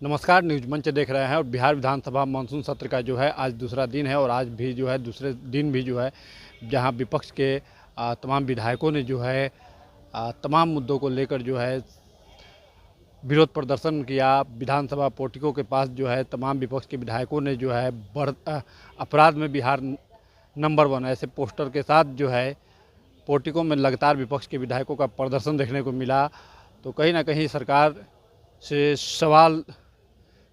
नमस्कार, न्यूज़ मंच देख रहे हैं और बिहार विधानसभा मानसून सत्र का जो है आज दूसरा दिन है और आज भी जो है दूसरे दिन भी जो है जहां विपक्ष के तमाम विधायकों ने जो है तमाम मुद्दों को लेकर जो है विरोध प्रदर्शन किया। विधानसभा पोर्टिको के पास जो है तमाम विपक्ष के विधायकों ने जो है अपराध में बिहार नंबर 1 ऐसे पोस्टर के साथ जो है पोर्टिको में लगातार विपक्ष के विधायकों का प्रदर्शन देखने को मिला। तो कहीं ना कहीं सरकार से सवाल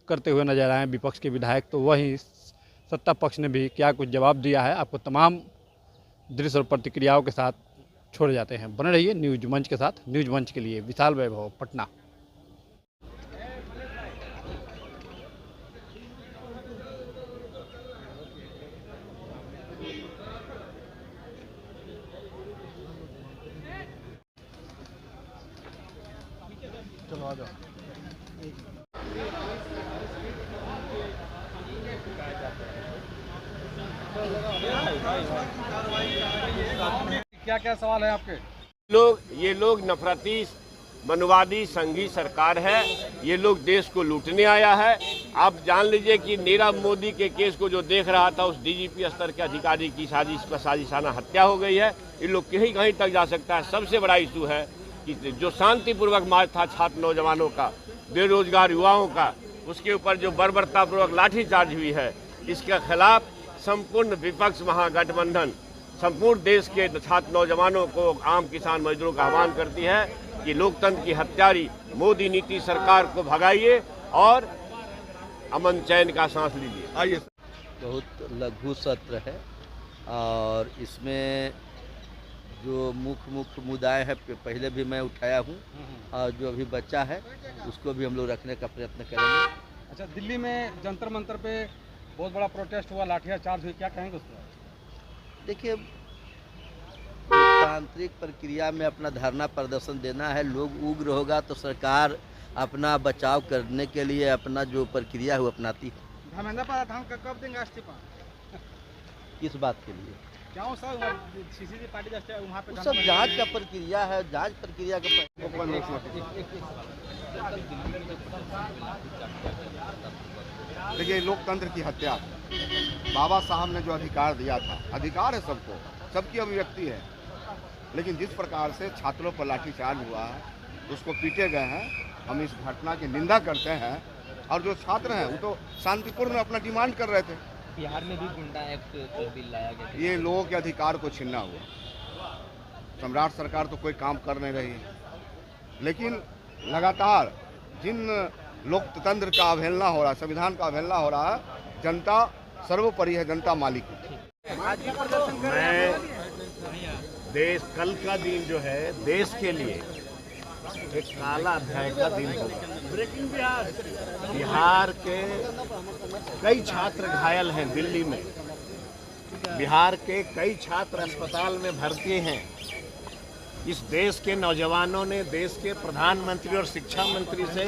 करते हुए नजर आए विपक्ष के विधायक। तो वहीं सत्ता पक्ष ने भी क्या कुछ जवाब दिया है, आपको तमाम दृश्य और प्रतिक्रियाओं के साथ छोड़े जाते हैं। बने रहिए न्यूज़ मंच के साथ। न्यूज़ मंच के लिए विशाल वैभव, पटना। चलो आ जाओ। क्या क्या सवाल है आपके? ये लोग नफरती मनवादी संघी सरकार है। ये लोग देश को लूटने आया है। आप जान लीजिए कि नीरव मोदी के केस को जो देख रहा था, उस डीजीपी स्तर के अधिकारी की साजिशाना हत्या हो गई है। ये लोग कहीं कहीं तक जा सकता है। सबसे बड़ा इशू है कि जो शांतिपूर्वक मार्च था छात्र नौजवानों का, बेरोजगार युवाओं का, उसके ऊपर जो बर्बरतापूर्वक लाठीचार्ज हुई है, इसके खिलाफ संपूर्ण विपक्ष महागठबंधन संपूर्ण देश के छात्र नौजवानों को, आम किसान मजदूरों का आह्वान करती है कि लोकतंत्र की हत्यारी मोदी नीति सरकार को भगाइए और अमन चैन का सांस लीजिए। आइए। बहुत लघु सत्र है और इसमें जो मुख्य मुद्दाएं हैं पहले भी मैं उठाया हूं और जो अभी बच्चा है उसको भी हम लोग रखने का प्रयत्न करेंगे। अच्छा, दिल्ली में जंतर मंतर पे बहुत बड़ा प्रोटेस्ट हुआ, लाठियां चार्ज हुई, क्या कहेंगे उस पर? देखिए, लोकतांत्रिक प्रक्रिया में अपना धरना प्रदर्शन देना है। लोग उग्र होगा तो सरकार अपना बचाव करने के लिए अपना जो प्रक्रिया है वो अपनाती है। धर्मेंद्र प्रधान का कब देंगे इस्तीफा? किस बात के लिए? क्या सर सीसीसी पार्टी वहाँ पे सब जांच का प्रक्रिया है, जांच प्रक्रिया का देखिए, लोकतंत्र की हत्या, बाबा साहब ने जो अधिकार दिया था, अधिकार है सबको, सबकी अभिव्यक्ति है, लेकिन जिस प्रकार से छात्रों पर लाठीचार्ज हुआ है, उसको पीटे गए हैं, हम इस घटना की निंदा करते हैं। और जो छात्र हैं वो तो शांतिपूर्ण अपना डिमांड कर रहे थे। बिहार में भी गुंडा एक्ट बिल लाया गया। ये लोगों के अधिकार को छीनना हुआ। सम्राट सरकार तो कोई काम कर नहीं रही है, लेकिन लगातार जिन लोकतंत्र का अवहेलना हो रहा है, संविधान का अवहेलना हो रहा है, जनता सर्वोपरि है, जनता मालिक है। मैं कल का दिन जो है देश के लिए एक काला अध्याय का दिन होगा। बिहार के कई छात्र घायल हैं दिल्ली में, बिहार के कई छात्र अस्पताल में भर्ती हैं। इस देश के नौजवानों ने देश के प्रधानमंत्री और शिक्षा मंत्री से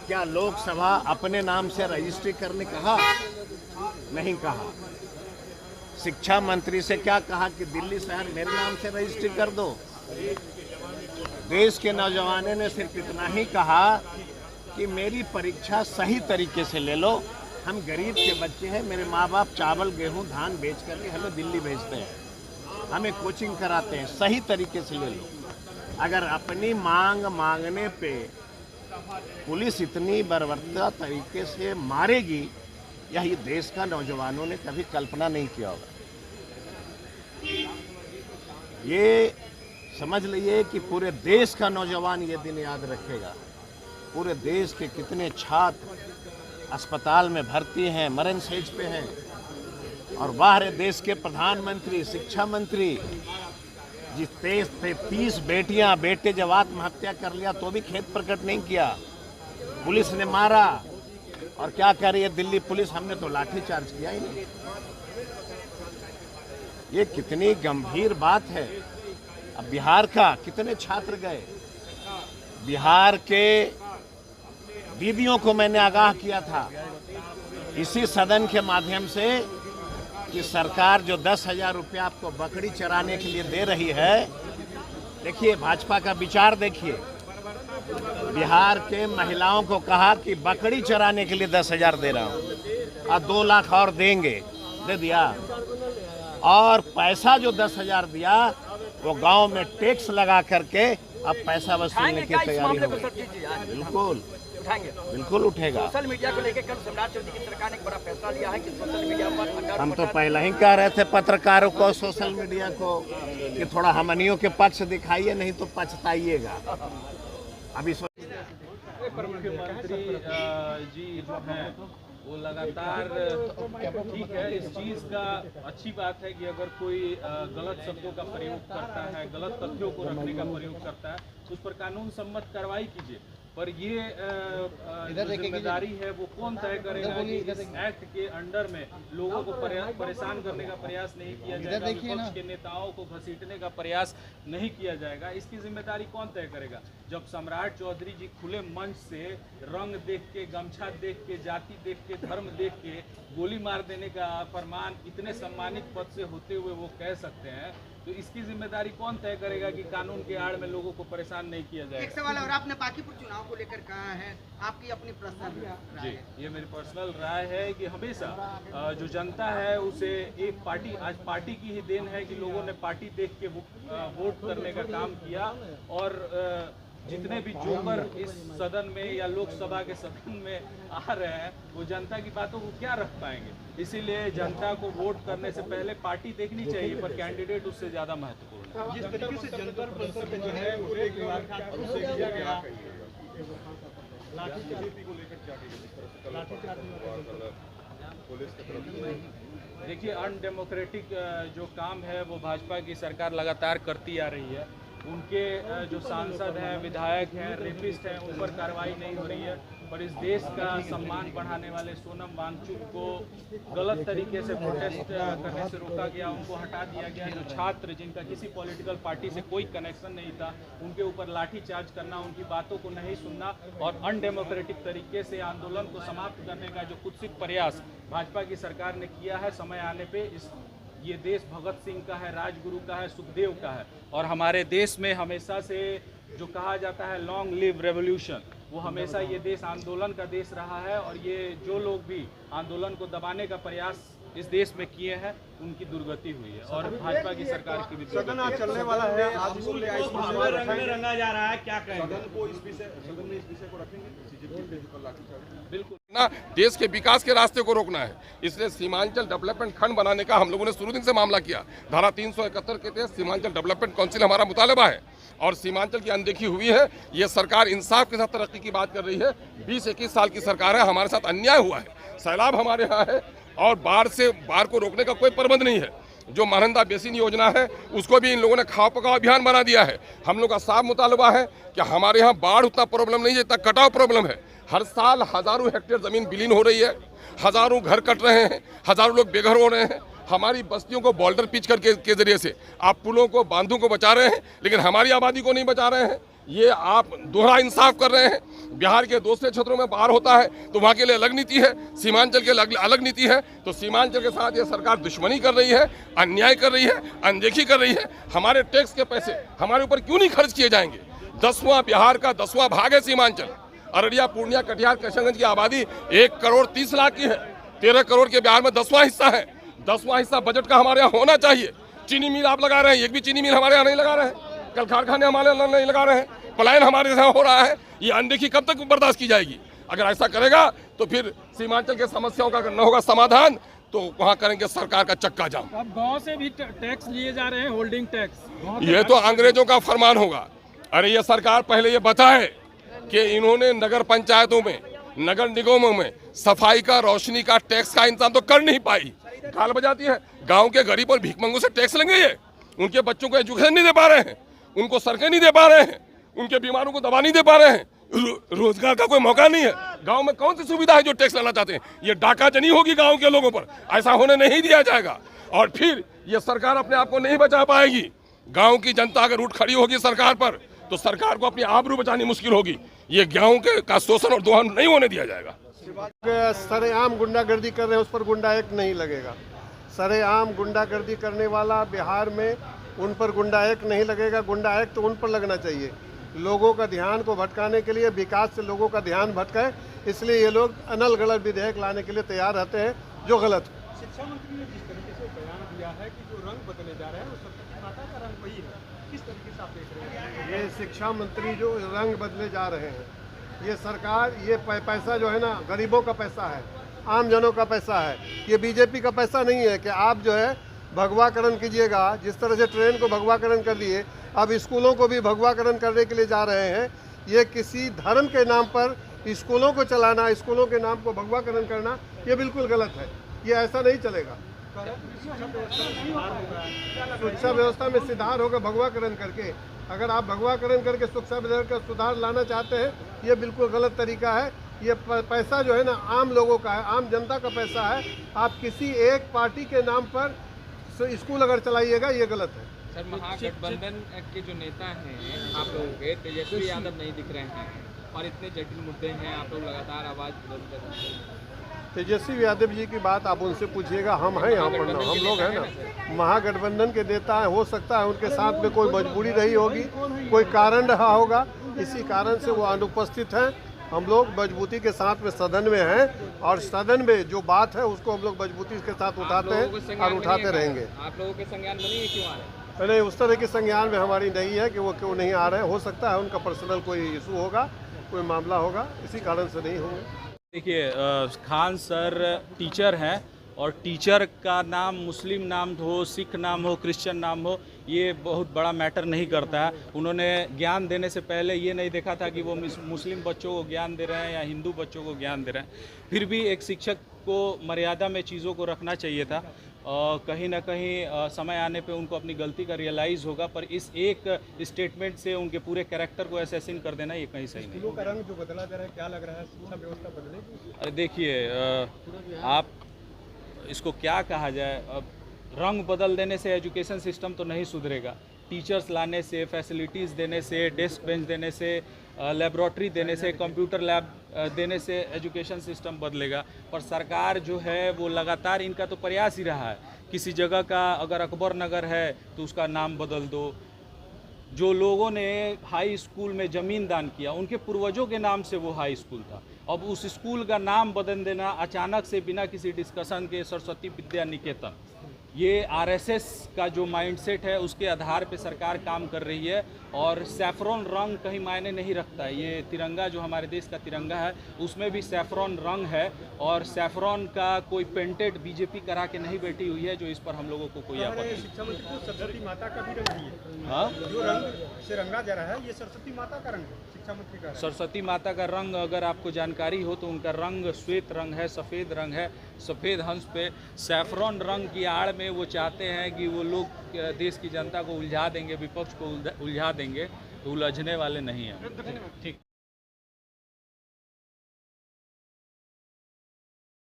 क्या लोकसभा अपने नाम से रजिस्ट्री करने कहा? नहीं कहा। शिक्षा मंत्री से क्या कहा कि दिल्ली शहर मेरे नाम से रजिस्ट्री कर दो? देश के नौजवानों ने सिर्फ इतना ही कहा कि मेरी परीक्षा सही तरीके से ले लो। हम गरीब के बच्चे हैं, मेरे माँ बाप चावल गेहूं धान बेच करके हमें दिल्ली भेजते हैं, हमें कोचिंग कराते हैं, सही तरीके से ले लो। अगर अपनी मांगने पे पुलिस इतनी बर्बरता तरीके से मारेगी, यह देश का नौजवानों ने कभी कल्पना नहीं किया होगा। ये समझ लीजिए कि पूरे देश का नौजवान ये दिन याद रखेगा। पूरे देश के कितने छात्र अस्पताल में भर्ती हैं, मरण स्टेज पे हैं, और बाहर देश के प्रधानमंत्री, शिक्षा मंत्री, जिस 30 बेटे जब आत्महत्या कर लिया तो भी खेद प्रकट नहीं किया। पुलिस ने मारा और क्या कह रही है दिल्ली पुलिस, हमने तो लाठीचार्ज किया ही नहीं। ये कितनी गंभीर बात है। अब बिहार का कितने छात्र गए, बिहार के दीदियों को मैंने आगाह किया था इसी सदन के माध्यम से कि सरकार जो 10,000 रुपया आपको बकरी चराने के लिए दे रही है, देखिए भाजपा का विचार देखिए। बिहार के महिलाओं को कहा कि बकरी चराने के लिए 10,000 दे रहा हूँ और 2 लाख और देंगे, दे दिया। और पैसा जो 10,000 दिया वो गांव में टैक्स लगा करके अब पैसा वसूलने की तैयारी हो गई। बिल्कुल बिल्कुल उठेगा। सोशल मीडिया को लेकर कल सम्राट चौधरी की सरकार ने एक बड़ा फैसला लिया है कि सोशल मीडिया पर हम तो पहले ही कह रहे थे पत्रकारों को, सोशल मीडिया को, कि थोड़ा हमनियों के पक्ष दिखाइए, नहीं तो पछताइएगा। अभी मुख्यमंत्री जी जो हैं वो लगातार, ठीक है, इस चीज़ का अच्छी बात है कि अगर कोई गलत शब्दों का प्रयोग करता है, गलत तथ्यों को रखने का प्रयोग करता है, तो उस पर कानून सम्मत कार्रवाई कीजिए। पर ये जो जिम्मेदारी है वो कौन तय करेगा कि इस एक्ट के अंडर में लोगों को परेशान करने का प्रयास नहीं किया जाएगा, विपक्ष के नेताओं को घसीटने का प्रयास नहीं किया जाएगा, इसकी जिम्मेदारी कौन तय करेगा? जब सम्राट चौधरी जी खुले मंच से रंग देख के, गमछा देख के, जाति देख के, धर्म देख के गोली मार देने का फरमान इतने सम्मानित पद से होते हुए वो कह सकते हैं, तो इसकी जिम्मेदारी कौन तय करेगा कि कानून के आड़ में लोगों को परेशान नहीं किया जाएगा? एक सवाल और आपने बांकीपुर चुनाव को लेकर कहा है, आपकी अपनी पर्सनल राय है? ये मेरी पर्सनल राय है कि हमेशा जो जनता है उसे एक पार्टी, आज पार्टी की ही देन है कि लोगों ने पार्टी देख के वोट करने का काम किया, और जितने भी जोकर इस सदन में या लोकसभा के सदन में आ रहे हैं वो जनता की बातों को क्या रख पाएंगे। इसीलिए जनता को वोट करने से पहले पार्टी देखनी चाहिए, पर कैंडिडेट उससे ज़्यादा महत्वपूर्ण है। जिस तरीके से जंतर मंतर पे जो है वो एक उससे किया गया, लाठी नीति को लेकर क्या कहिए? पुलिस की तरफ देखिए, अनडेमोक्रेटिक जो काम है वो भाजपा की सरकार लगातार करती आ रही है। उनके जो सांसद हैं, विधायक हैं, रेपिस्ट हैं, उन पर कार्रवाई नहीं हो रही है। पर इस देश का सम्मान बढ़ाने वाले सोनम वांगचुक को गलत तरीके से प्रोटेस्ट करने से रोका गया, उनको हटा दिया गया। जो छात्र जिनका किसी पॉलिटिकल पार्टी से कोई कनेक्शन नहीं था, उनके ऊपर लाठीचार्ज करना, उनकी बातों को नहीं सुनना और अनडेमोक्रेटिक तरीके से आंदोलन को समाप्त करने का जो कुत्सित प्रयास भाजपा की सरकार ने किया है, समय आने पर ये देश भगत सिंह का है, राजगुरु का है, सुखदेव का है। और हमारे देश में हमेशा से जो कहा जाता है लॉन्ग लिव रेवोल्यूशन, वो हमेशा ये देश आंदोलन का देश रहा है। और ये जो लोग भी आंदोलन को दबाने का प्रयास इस देश में किए हैं उनकी दुर्गति हुई है, और भाजपा की सरकार की भी सदन आज चलने वाला है, आज इसको रंग में रंगा जा रहा है। क्या कहेंगे? सदन में इस विषय को रखेंगे, बिल्कुल ना, देश के विकास के रास्ते को रोकना है। इसलिए सीमांचल डेवलपमेंट खंड बनाने का हम लोगों ने शुरू दिन से मामला किया। धारा 371 के तहत सीमांचल डेवलपमेंट काउंसिल हमारा मुतालबा है, और सीमांचल की अनदेखी हुई है। ये सरकार इंसाफ के साथ तरक्की की बात कर रही है। 20-21 साल की सरकार है, हमारे साथ अन्याय हुआ है। सैलाब हमारे यहाँ है और बाढ़ को रोकने का कोई प्रबंध नहीं है। जो महानंदा बेसिन योजना है उसको भी इन लोगों ने खाओ पकाओ अभियान बना दिया है। हम लोग का साफ मुतालबा है कि हमारे यहाँ बाढ़ उतना प्रॉब्लम नहीं है जितना कटाव प्रॉब्लम है। हर साल हज़ारों हेक्टेयर ज़मीन विलीन हो रही है, हज़ारों घर कट रहे हैं, हज़ारों लोग बेघर हो रहे हैं। हमारी बस्तियों को बॉर्डर पिच करके के जरिए से आप पुलों को, बांधों को बचा रहे हैं, लेकिन हमारी आबादी को नहीं बचा रहे हैं। ये आप दोहरा इंसाफ कर रहे हैं। बिहार के दूसरे क्षेत्रों में बाढ़ होता है तो वहाँ के लिए अलग नीति है, सीमांचल के लिए अलग नीति है। तो सीमांचल के साथ ये सरकार दुश्मनी कर रही है, अन्याय कर रही है, अनदेखी कर रही है। हमारे टैक्स के पैसे हमारे ऊपर क्यों नहीं खर्च किए जाएंगे? 10वां बिहार का 10वां भाग है सीमांचल। अररिया, पूर्णिया, कटिहार, किशनगंज की आबादी 1 करोड़ 30 लाख की है। 13 करोड़ के बिहार में 10वां हिस्सा है। 10वां हिस्सा बजट का हमारे यहाँ होना चाहिए। चीनी मिल आप लगा रहे हैं, एक भी चीनी मिल हमारे यहाँ नहीं लगा रहे हैं। कल कारखाने हमारे यहाँ नहीं लगा रहे हैं। पलायन हमारे यहाँ हो रहा है। ये अनदेखी कब तक बर्दाश्त की जाएगी? अगर ऐसा करेगा तो फिर सीमांचल के समस्याओं का न होगा समाधान, तो वहाँ करेंगे सरकार का चक्का जाम। अब गाँव से भी टैक्स लिए जा रहे हैं, होल्डिंग टैक्स। ये तो अंग्रेजों का फरमान होगा। अरे ये सरकार पहले ये बताए कि इन्होंने नगर पंचायतों में, नगर निगमों में सफाई का, रोशनी का, टैक्स का इंतजाम तो कर नहीं पाई। गाल बजाती है। गांव के गरीब और भिखमंगों से टैक्स लेंगे ये? उनके बच्चों को एजुकेशन नहीं दे पा रहे हैं, उनको सड़कें नहीं दे पा रहे हैं, उनके बीमारों को दवा नहीं दे पा रहे हैं, रोजगार का कोई मौका नहीं है। गांव में कौन सी सुविधा है जो टैक्स लेना चाहते हैं? ये डाकाचनी होगी गांव के लोगों पर, ऐसा होने नहीं दिया जाएगा। और फिर ये सरकार अपने आप को नहीं बचा पाएगी। गाँव की जनता अगर उठ खड़ी होगी सरकार पर, तो सरकार को अपनी आबरू बचानी मुश्किल होगी। ये गाँव का शोषण और दोहन नहीं होने दिया जाएगा। सरेआम गुंडागर्दी कर रहे हैं, उस पर गुंडा एक्ट नहीं लगेगा। सरेआम गुंडागर्दी करने वाला बिहार में, उन पर गुंडा एक्ट नहीं लगेगा। गुंडा एक्ट तो उन पर लगना चाहिए लोगों का ध्यान को भटकाने के लिए, विकास से लोगों का ध्यान भटकाए, इसलिए ये लोग अनल गलत विधेयक लाने के लिए तैयार रहते हैं, जो गलत है। शिक्षा मंत्री ने जिस तरीके से बयान दिया है कि जो रंग बदले जा रहे हैं वो सरस्वती माता का रंग वही है, किस तरीके से आप देख रहे हैं? ये शिक्षा मंत्री जो रंग बदले जा रहे हैं, ये सरकार, ये पैसा जो है ना, गरीबों का पैसा है, आम जनों का पैसा है, ये बीजेपी का पैसा नहीं है कि आप जो है भगवाकरण कीजिएगा। जिस तरह से ट्रेन को भगवाकरण कर दिए, अब स्कूलों को भी भगवाकरण करने के लिए जा रहे हैं। ये किसी धर्म के नाम पर स्कूलों को चलाना, स्कूलों के नाम को भगवाकरण करना, ये बिल्कुल गलत है, ये ऐसा नहीं चलेगा। शिक्षा व्यवस्था में सुधार होगा भगवाकरण करके। अगर आप भगवाकरण करके शिक्षा व्यवस्था का सुधार लाना चाहते हैं, ये बिल्कुल गलत तरीका है। ये पैसा जो है ना, आम लोगों का है, आम जनता का पैसा है। आप किसी एक पार्टी के नाम पर स्कूल अगर चलाइएगा, ये गलत है। सर, महागठबंधन के जो नेता हैं आप लोगों के, तेजस्वी यादव नहीं दिख रहे हैं और इतने जटिल मुद्दे हैं, आप लोग लगातार आवाज़ बुलंद कर रहे हैं। तेजस्वी यादव जी की बात आप उनसे पूछिएगा, हम हैं यहाँ पर ना, हम लोग हैं ना, महागठबंधन के नेता हैं। हो सकता है उनके साथ में कोई मजबूरी रही होगी, कोई कारण रहा होगा, इसी कारण से वो अनुपस्थित हैं। हम लोग मजबूती के साथ में सदन में हैं और सदन में जो बात है उसको हम लोग मजबूती के साथ उठाते हैं और उठाते रहेंगे। आप लोगों के संज्ञान में नहीं क्यों आ रहे? नहीं, उस तरह के संज्ञान में हमारी नहीं है कि वो क्यों नहीं आ रहे हैं। हो सकता है उनका पर्सनल कोई इशू होगा, कोई मामला होगा, इसी कारण से नहीं होंगे। देखिए, खान सर टीचर हैं और टीचर का नाम मुस्लिम नाम हो, सिख नाम हो, क्रिश्चियन नाम हो, ये बहुत बड़ा मैटर नहीं करता है। उन्होंने ज्ञान देने से पहले ये नहीं देखा था कि वो मुस्लिम बच्चों को ज्ञान दे रहे हैं या हिंदू बच्चों को ज्ञान दे रहे हैं। फिर भी एक शिक्षक को मर्यादा में चीज़ों को रखना चाहिए था। कहीं ना कहीं समय आने पे उनको अपनी गलती का रियलाइज़ होगा, पर इस एक स्टेटमेंट से उनके पूरे कैरेक्टर को असैसिन कर देना ये कहीं सही नहीं। स्कूलों का रंग जो बदला जा रहा है, क्या लग रहा है शिक्षा व्यवस्था बदलेगी? अरे देखिए, आप इसको क्या कहा जाए, अब रंग बदल देने से एजुकेशन सिस्टम तो नहीं सुधरेगा। टीचर्स लाने से, फैसिलिटीज़ देने से, डेस्क बेंच देने से, लेबोरेटरी देने से, कंप्यूटर लैब देने से एजुकेशन सिस्टम बदलेगा। पर सरकार जो है वो लगातार, इनका तो प्रयास ही रहा है, किसी जगह का अगर अकबर नगर है तो उसका नाम बदल दो। जो लोगों ने हाई स्कूल में ज़मीन दान किया, उनके पूर्वजों के नाम से वो हाई स्कूल था, अब उस स्कूल का नाम बदल देना अचानक से बिना किसी डिस्कशन के सरस्वती विद्या निकेतन, ये आरएसएस का जो माइंडसेट है उसके आधार पे सरकार काम कर रही है। और सैफरॉन रंग कहीं मायने नहीं रखता है। ये तिरंगा जो हमारे देश का तिरंगा है उसमें भी सैफरॉन रंग है और सैफरॉन का कोई पेंटेड बीजेपी करा के नहीं बैठी हुई है, जो इस पर हम लोगों को कोई आपत्ति नहीं। शिक्षा मंत्री को सरस्वती माता का भी रंग है। हाँ, जो रंग से रंगा जा रहा है ये सरस्वती माता का रंग है, शिक्षा मंत्री का। सरस्वती माता का रंग अगर आपको जानकारी हो तो उनका रंग श्वेत रंग है, सफ़ेद रंग है। सफ़ेद हंस पे सैफरॉन रंग की आड़ में वो चाहते हैं कि वो लोग देश की जनता को उलझा देंगे, विपक्ष को उलझा देंगे, तो उलझने वाले नहीं हैं। ठीक।